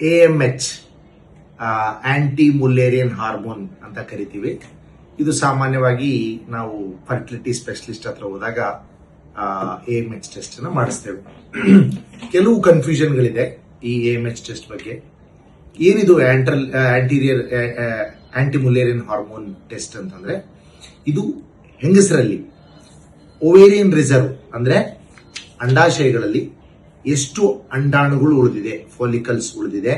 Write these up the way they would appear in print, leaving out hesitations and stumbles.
AMH aunty ಮುಲ್ಲೇರಿಯನ್ hormone ಅಂತ ಕರಿತೀವಿ. ಇದು ಸಾಮಾನ್ಯವಾಗಿ ನಾವು ಫರ್ಟಿಲಿಟಿ ಸ್ಪೆಷಲಿಸ್ಟ್ ಹತ್ರ ಹೋದಾಗ AMH ಟೆಸ್ಟ್ ಅನ್ನು ಮಾಡಿಸ್ತೇವೆ. ಕೆಲವು ಕನ್ಫ್ಯೂಷನ್ಗಳಿದೆ ಈ AMH ಟೆಸ್ಟ್ ಬಗ್ಗೆ. ಏನಿದು ಆಂಟಿ ಮುಲ್ಲೇರಿಯನ್ ಹಾರ್ಮೋನ್ ಟೆಸ್ಟ್ ಅಂತಂದ್ರೆ, ಇದು ಹೆಂಗಸರಲ್ಲಿ ಓವೇರಿಯನ್ ರಿಸರ್ವ್ ಅಂದ್ರೆ ಅಂಡಾಶಯಗಳಲ್ಲಿ ಎಷ್ಟು ಅಂಡಾಣುಗಳು ಉಳಿದಿದೆ, ಫಾಲಿಕಲ್ಸ್ ಉಳಿದಿದೆ,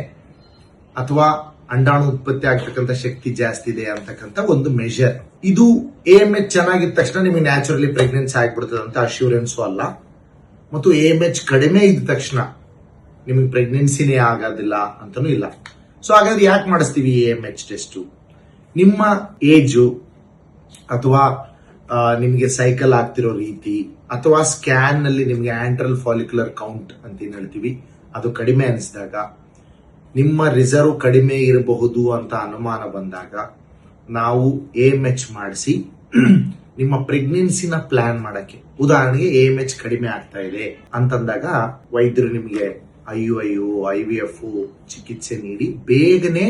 ಅಥವಾ ಅಂಡಾಣು ಉತ್ಪತ್ತಿ ಆಗ್ತಕ್ಕಂಥ ಶಕ್ತಿ ಜಾಸ್ತಿ ಇದೆ ಅಂತಕ್ಕಂಥ ಒಂದು ಮೆಷರ್. ಇದು AMH ಚೆನ್ನಾಗಿದ್ದ ತಕ್ಷಣ ನಿಮಗೆ ನ್ಯಾಚುರಲಿ ಪ್ರೆಗ್ನೆನ್ಸಿ ಆಗ್ಬಿಡ್ತದೆ ಅಂತ ಅಶ್ಯೂರೆನ್ಸು ಅಲ್ಲ, ಮತ್ತು AMH ಕಡಿಮೆ ಇದ್ದ ತಕ್ಷಣ ನಿಮಗೆ ಪ್ರೆಗ್ನೆನ್ಸಿನೇ ಆಗೋದಿಲ್ಲ ಅಂತನೂ ಇಲ್ಲ. ಸೊ ಹಾಗಾದ್ರೆ ಯಾಕೆ ಮಾಡಿಸ್ತೀವಿ AMH ಟೆಸ್ಟ್? ನಿಮ್ಮ ಏಜು ಅಥವಾ ನಿಮಗೆ ಸೈಕಲ್ ಆಗ್ತಿರೋ ರೀತಿ, ಅಥವಾ ಸ್ಕ್ಯಾನ್ ನಲ್ಲಿ ನಿಮಗೆ ಆಂಟ್ರಲ್ ಫಾಲಿಕ್ಯುಲರ್ ಕೌಂಟ್ ಅಂತ ಏನ್ ಹೇಳ್ತೀವಿ ಅದು ಕಡಿಮೆ ಅನಿಸಿದಾಗ, ನಿಮ್ಮ ರಿಸರ್ವ್ ಕಡಿಮೆ ಇರಬಹುದು ಅಂತ ಅನುಮಾನ ಬಂದಾಗ ನಾವು AMH ಮಾಡಿಸಿ ನಿಮ್ಮ ಪ್ರೆಗ್ನೆನ್ಸಿನ ಪ್ಲಾನ್ ಮಾಡಕ್ಕೆ, ಉದಾಹರಣೆಗೆ AMH ಕಡಿಮೆ ಆಗ್ತಾ ಇದೆ ಅಂತಂದಾಗ ವೈದ್ಯರು ನಿಮಗೆ IVF ಚಿಕಿತ್ಸೆ ನೀಡಿ ಬೇಗನೆ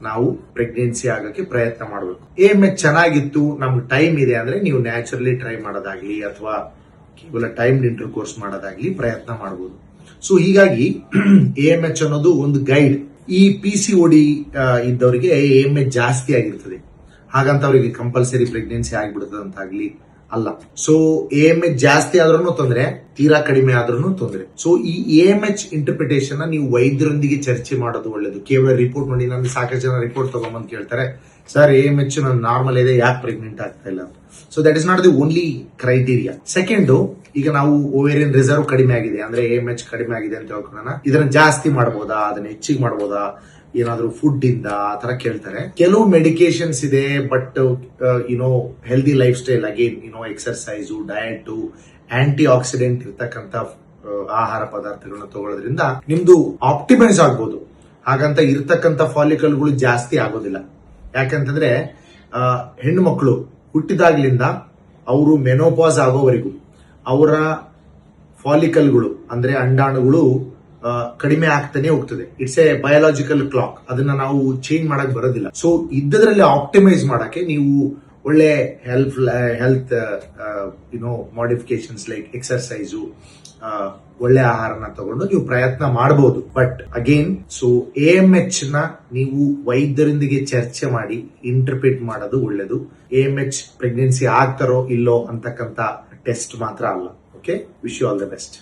ನಾವು ಪ್ರೆಗ್ನೆನ್ಸಿ ಆಗಕ್ಕೆ ಪ್ರಯತ್ನ ಮಾಡಬೇಕು. AMH ಚೆನ್ನಾಗಿತ್ತು, ನಮ್ಗೆ ಟೈಮ್ ಇದೆ ಅಂದ್ರೆ ನೀವು ನ್ಯಾಚುರಲಿ ಟ್ರೈ ಮಾಡೋದಾಗ್ಲಿ ಅಥವಾ ಕೇವಲ ಟೈಮ್ ಇಂಟರ್ ಕೋರ್ಸ್ ಮಾಡೋದಾಗ್ಲಿ ಪ್ರಯತ್ನ ಮಾಡಬಹುದು. ಸೊ ಹೀಗಾಗಿ AMH ಅನ್ನೋದು ಒಂದು ಗೈಡ್. ಈ PCOD ಇದ್ದವರಿಗೆ AMH ಜಾಸ್ತಿ ಆಗಿರ್ತದೆ, ಹಾಗಂತ ಅವರಿಗೆ ಕಂಪಲ್ಸರಿ ಪ್ರೆಗ್ನೆನ್ಸಿ ಆಗಿಬಿಡ್ತದೆ ಅಂತಾಗ್ಲಿ ಅಲ್ಲ. ಸೊ AMH ಜಾಸ್ತಿ ಆದ್ರೂ ತೊಂದರೆ, ತೀರಾ ಕಡಿಮೆ ಆದ್ರೂ ತೊಂದರೆ. ಸೊ ಈ AMH ಇಂಟರ್ಪ್ರಿಟೇಷನ್ ನೀವು ವೈದ್ಯರೊಂದಿಗೆ ಚರ್ಚೆ ಮಾಡೋದು ಒಳ್ಳೇದು. ಕೇವಲ ರಿಪೋರ್ಟ್ ನೋಡಿ, ನನಗೆ ಸಾಕಷ್ಟು ಜನ ರಿಪೋರ್ಟ್ ತಗೊಂಬಂದು ಕೇಳ್ತಾರೆ, ಸರ್ AMH ನನ್ನ ನಾರ್ಮಲ್ ಇದೆ, ಯಾಕೆ ಪ್ರೆಗ್ನೆಂಟ್ ಆಗ್ತಾ ಇಲ್ಲ? So that is not the only criteria. Second, ಈಗ ನಾವು ಓವೇರಿಯನ್ ರಿಸರ್ವ್ ಕಡಿಮೆ ಆಗಿದೆ ಅಂದ್ರೆ AMH ಕಡಿಮೆ ಆಗಿದೆ ಅಂತ ಹೇಳ್ಕೊಳ್ಳೋಣ, ಇದನ್ನ ಜಾಸ್ತಿ ಮಾಡಬಹುದಾ, ಅದನ್ನ ಹೆಚ್ಚಿಗೆ ಮಾಡಬಹುದಾ, ಏನಾದ್ರೂ ಫುಡ್ ಇಂದ ಆ ತರ ಕೇಳ್ತಾರೆ. ಕೆಲವು ಮೆಡಿಕೇಶನ್ಸ್ ಇದೆ, but healthy lifestyle, again exercise, diet, antioxidant ಇರ್ತಕ್ಕಂಥ ಆಹಾರ ಪದಾರ್ಥಗಳನ್ನ ತಗೊಳ್ಳೋದ್ರಿಂದ ನಿಮ್ದು ಆಪ್ಟಿಮೈಸ್ ಆಗ್ಬೋದು. ಹಾಗಂತ ಇರ್ತಕ್ಕಂಥ ಫಾಲಿಕಲ್ಗಳು ಜಾಸ್ತಿ ಆಗೋದಿಲ್ಲ. ಯಾಕಂತಂದ್ರೆ ಹೆಣ್ಣು ಮಕ್ಕಳು ಹುಟ್ಟಿದಾಗ್ಲಿಂದ ಅವರು ಮೆನೋಪಾಸ್ ಆಗೋವರೆಗೂ ಅವರ ಫಾಲಿಕಲ್ಗಳು ಅಂದ್ರೆ ಅಂಡಾಣುಗಳು ಕಡಿಮೆ ಆಗ್ತಾನೆ ಹೋಗ್ತದೆ. ಇಟ್ಸ್ ಎ ಬಯಾಲಜಿಕಲ್ ಕ್ಲಾಕ್, ಅದನ್ನ ನಾವು ಚೇಂಜ್ ಮಾಡಕ್ ಬರೋದಿಲ್ಲ. ಸೊ ಇದ್ದದ್ರಲ್ಲಿ ಆಪ್ಟಿಮೈಸ್ ಮಾಡಕ್ಕೆ ನೀವು ಒಳ್ಳೆ ಹೆಲ್ತ್ ಮಾಡಿಫಿಕೇಶನ್ಸ್ ಲೈಕ್ ಎಕ್ಸರ್ಸೈಸು, ಒಳ್ಳೆ ಆಹಾರನ ತಗೊಂಡು ನೀವು ಪ್ರಯತ್ನ ಮಾಡಬಹುದು. ಬಟ್ ಅಗೇನ್, ಸೊ AMH ನ ನೀವು ವೈದ್ಯರೊಂದಿಗೆ ಚರ್ಚೆ ಮಾಡಿ ಇಂಟರ್ಪ್ರಿಟ್ ಮಾಡೋದು ಒಳ್ಳೇದು. AMH ಪ್ರೆಗ್ನೆನ್ಸಿ ಆಗ್ತಾರೋ ಇಲ್ಲೋ ಅಂತಕ್ಕಂಥ ಟೆಸ್ಟ್ ಮಾತ್ರ ಅಲ್ಲ. Okay, wish you all the best.